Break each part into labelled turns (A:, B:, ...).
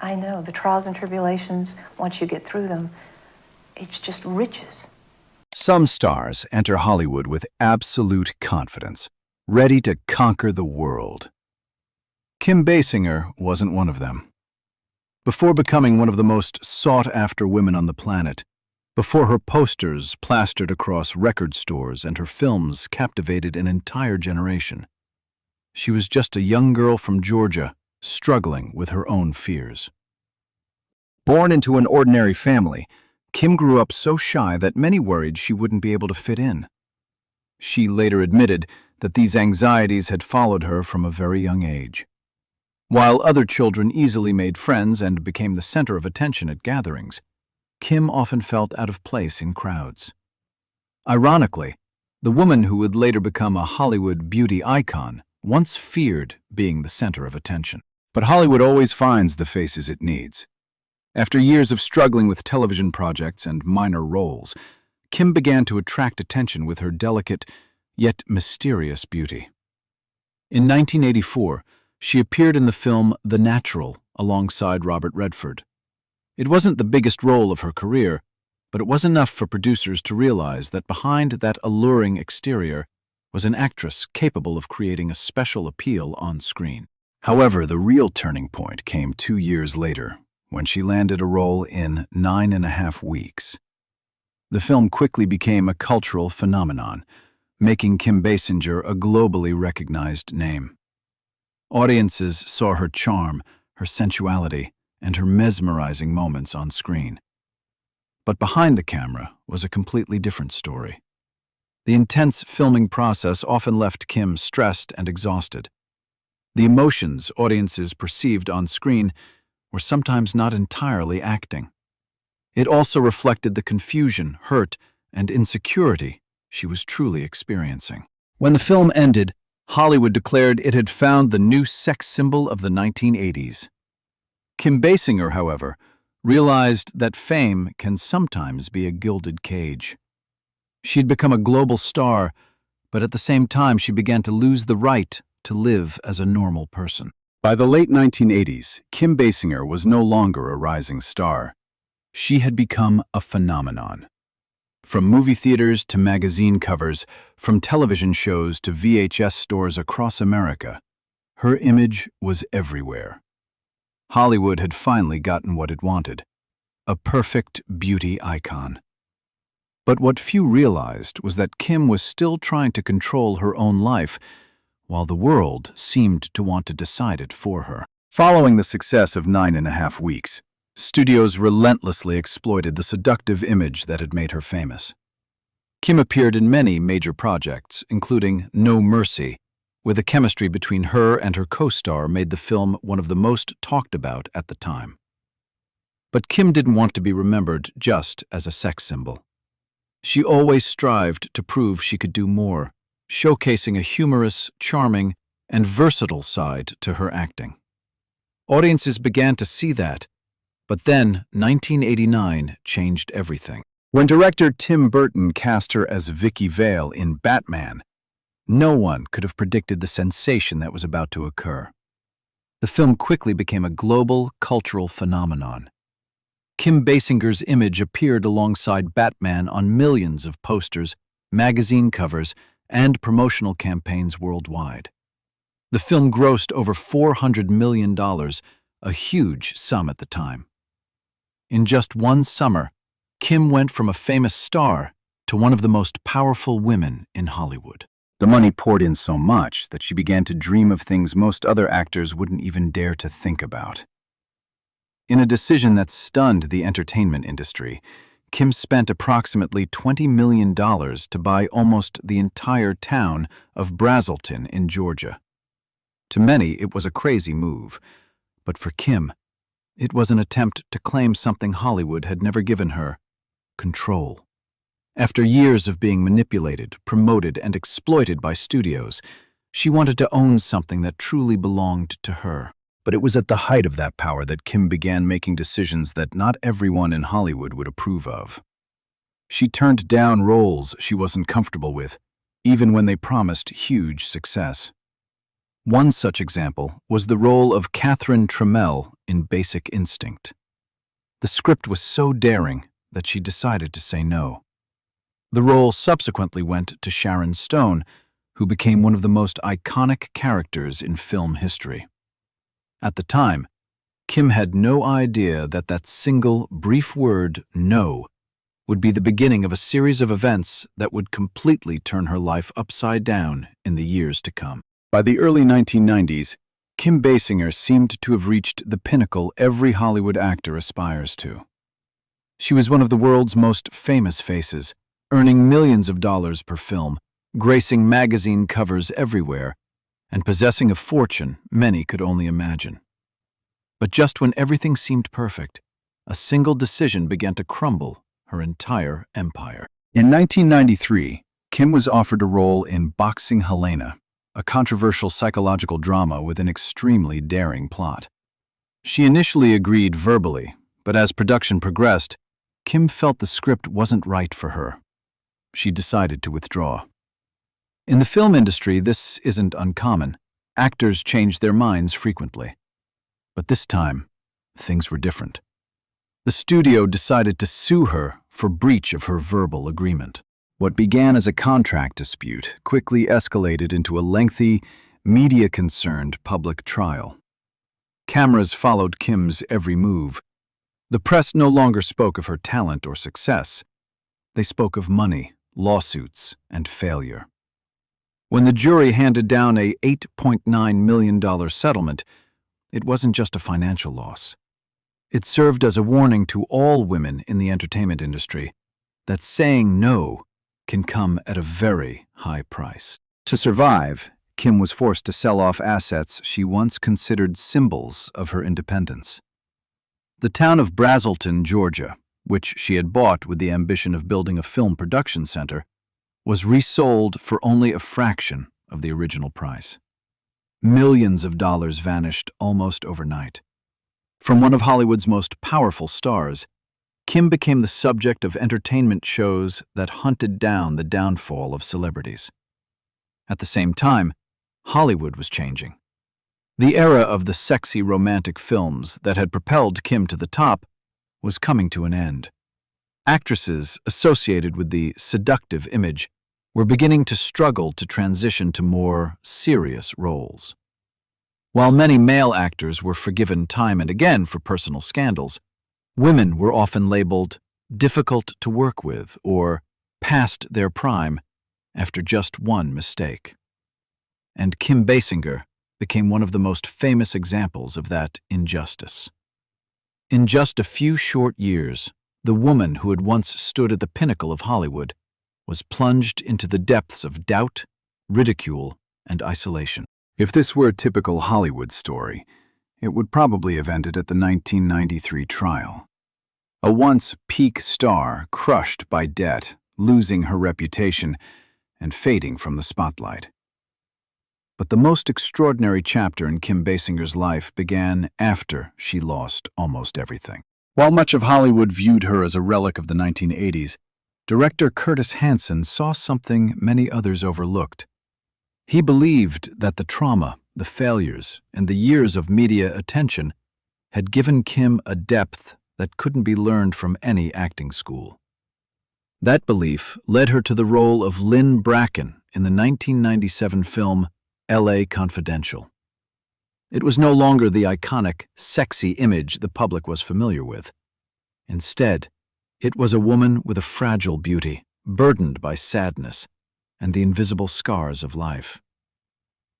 A: I know. The trials and tribulations, once you get through them, it's just riches.
B: Some stars enter Hollywood with absolute confidence, ready to conquer the world. Kim Basinger wasn't one of them. Before becoming one of the most sought-after women on the planet, before her posters plastered across record stores and her films captivated an entire generation, she was just a young girl from Georgia struggling with her own fears. Born into an ordinary family, Kim grew up so shy that many worried she wouldn't be able to fit in. She later admitted that these anxieties had followed her from a very young age. While other children easily made friends and became the center of attention at gatherings, Kim often felt out of place in crowds. Ironically, the woman who would later become a Hollywood beauty icon once feared being the center of attention. But Hollywood always finds the faces it needs. After years of struggling with television projects and minor roles, Kim began to attract attention with her delicate, yet mysterious beauty. In 1984, she appeared in the film The Natural alongside Robert Redford. It wasn't the biggest role of her career, but it was enough for producers to realize that behind that alluring exterior was an actress capable of creating a special appeal on screen. However, the real turning point came 2 years later, when she landed a role in 9½ Weeks. The film quickly became a cultural phenomenon, making Kim Basinger a globally recognized name. Audiences saw her charm, her sensuality, and her mesmerizing moments on screen. But behind the camera was a completely different story. The intense filming process often left Kim stressed and exhausted. The emotions audiences perceived on screen were sometimes not entirely acting. It also reflected the confusion, hurt, and insecurity she was truly experiencing. When the film ended, Hollywood declared it had found the new sex symbol of the 1980s. Kim Basinger, however, realized that fame can sometimes be a gilded cage. She'd become a global star, but at the same time she began to lose the right to live as a normal person. By the late 1980s, Kim Basinger was no longer a rising star. She had become a phenomenon. From movie theaters to magazine covers, from television shows to VHS stores across America, her image was everywhere. Hollywood had finally gotten what it wanted, a perfect beauty icon. But what few realized was that Kim was still trying to control her own life, while the world seemed to want to decide it for her. Following the success of 9½ Weeks, studios relentlessly exploited the seductive image that had made her famous. Kim appeared in many major projects, including No Mercy, where the chemistry between her and her co-star made the film one of the most talked about at the time. But Kim didn't want to be remembered just as a sex symbol. She always strived to prove she could do more, showcasing a humorous, charming, and versatile side to her acting. Audiences began to see that, but then 1989 changed everything. When director Tim Burton cast her as Vicky Vale in Batman, no one could have predicted the sensation that was about to occur. The film quickly became a global cultural phenomenon. Kim Basinger's image appeared alongside Batman on millions of posters, magazine covers, and promotional campaigns worldwide. The film grossed over $400 million, a huge sum at the time. In just one summer, Kim went from a famous star to one of the most powerful women in Hollywood. The money poured in so much that she began to dream of things most other actors wouldn't even dare to think about. In a decision that stunned the entertainment industry, Kim spent approximately $20 million to buy almost the entire town of Brazelton in Georgia. To many, it was a crazy move, but for Kim, it was an attempt to claim something Hollywood had never given her: control. After years of being manipulated, promoted, and exploited by studios, she wanted to own something that truly belonged to her. But it was at the height of that power that Kim began making decisions that not everyone in Hollywood would approve of. She turned down roles she wasn't comfortable with, even when they promised huge success. One such example was the role of Catherine Trammell in Basic Instinct. The script was so daring that she decided to say no. The role subsequently went to Sharon Stone, who became one of the most iconic characters in film history. At the time, Kim had no idea that that single, brief word, no, would be the beginning of a series of events that would completely turn her life upside down in the years to come. By the early 1990s, Kim Basinger seemed to have reached the pinnacle every Hollywood actor aspires to. She was one of the world's most famous faces, earning millions of dollars per film, gracing magazine covers everywhere, and possessing a fortune many could only imagine. But just when everything seemed perfect, a single decision began to crumble her entire empire. In 1993, Kim was offered a role in Boxing Helena, a controversial psychological drama with an extremely daring plot. She initially agreed verbally, but as production progressed, Kim felt the script wasn't right for her. She decided to withdraw. In the film industry, this isn't uncommon. Actors change their minds frequently. But this time, things were different. The studio decided to sue her for breach of her verbal agreement. What began as a contract dispute quickly escalated into a lengthy, media-concerned public trial. Cameras followed Kim's every move. The press no longer spoke of her talent or success. They spoke of money, lawsuits, and failure. When the jury handed down a $8.9 million settlement, it wasn't just a financial loss. It served as a warning to all women in the entertainment industry that saying no can come at a very high price. To survive, Kim was forced to sell off assets she once considered symbols of her independence. The town of Brazelton, Georgia, which she had bought with the ambition of building a film production center, was resold for only a fraction of the original price. Millions of dollars vanished almost overnight. From one of Hollywood's most powerful stars, Kim became the subject of entertainment shows that hunted down the downfall of celebrities. At the same time, Hollywood was changing. The era of the sexy romantic films that had propelled Kim to the top was coming to an end. Actresses associated with the seductive image were beginning to struggle to transition to more serious roles. While many male actors were forgiven time and again for personal scandals, women were often labeled difficult to work with or past their prime after just one mistake. And Kim Basinger became one of the most famous examples of that injustice. In just a few short years, the woman who had once stood at the pinnacle of Hollywood was plunged into the depths of doubt, ridicule, and isolation. If this were a typical Hollywood story, it would probably have ended at the 1993 trial. A once peak star crushed by debt, losing her reputation, and fading from the spotlight. But the most extraordinary chapter in Kim Basinger's life began after she lost almost everything. While much of Hollywood viewed her as a relic of the 1980s, director Curtis Hanson saw something many others overlooked. He believed that the trauma, the failures, and the years of media attention had given Kim a depth that couldn't be learned from any acting school. That belief led her to the role of Lynn Bracken in the 1997 film L.A. Confidential. It was no longer the iconic, sexy image the public was familiar with. Instead, it was a woman with a fragile beauty, burdened by sadness and the invisible scars of life.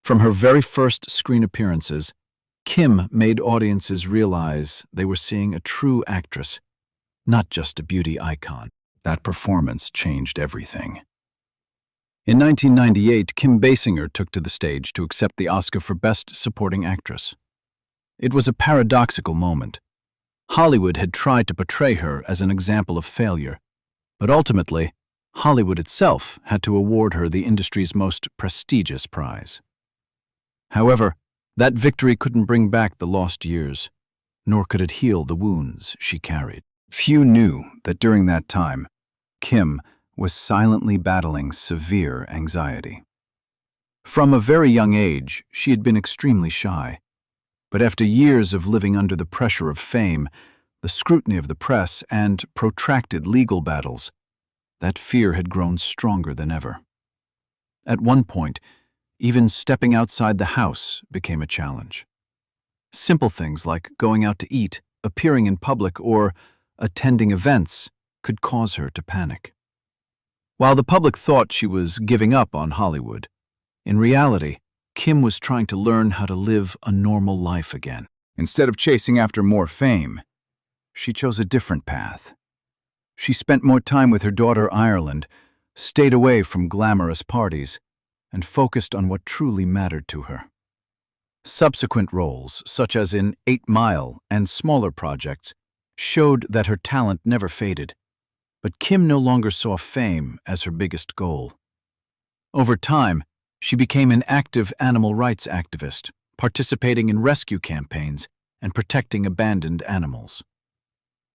B: From her very first screen appearances, Kim made audiences realize they were seeing a true actress, not just a beauty icon. That performance changed everything. In 1998, Kim Basinger took to the stage to accept the Oscar for Best Supporting Actress. It was a paradoxical moment. Hollywood had tried to portray her as an example of failure, but ultimately, Hollywood itself had to award her the industry's most prestigious prize. However, that victory couldn't bring back the lost years, nor could it heal the wounds she carried. Few knew that during that time, Kim was silently battling severe anxiety. From a very young age, she had been extremely shy. But after years of living under the pressure of fame, the scrutiny of the press, and protracted legal battles, that fear had grown stronger than ever. At one point, even stepping outside the house became a challenge. Simple things like going out to eat, appearing in public, or attending events could cause her to panic. While the public thought she was giving up on Hollywood, in reality, Kim was trying to learn how to live a normal life again. Instead of chasing after more fame, she chose a different path. She spent more time with her daughter Ireland, stayed away from glamorous parties, and focused on what truly mattered to her. Subsequent roles, such as in 8 Mile and smaller projects, showed that her talent never faded. But Kim no longer saw fame as her biggest goal. Over time, she became an active animal rights activist, participating in rescue campaigns and protecting abandoned animals.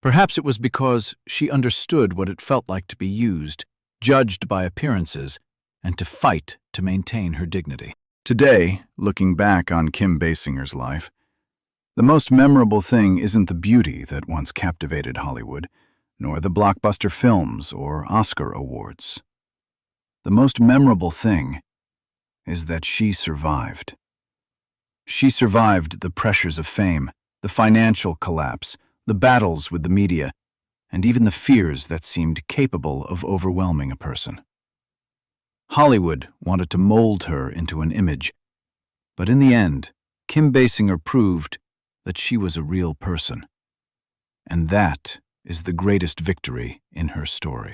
B: Perhaps it was because she understood what it felt like to be used, judged by appearances, and to fight to maintain her dignity. Today, looking back on Kim Basinger's life, the most memorable thing isn't the beauty that once captivated Hollywood, nor the blockbuster films or Oscar awards. The most memorable thing is that she survived. She survived the pressures of fame, the financial collapse, the battles with the media, and even the fears that seemed capable of overwhelming a person. Hollywood wanted to mold her into an image, but in the end, Kim Basinger proved that she was a real person. And that is the greatest victory in her story.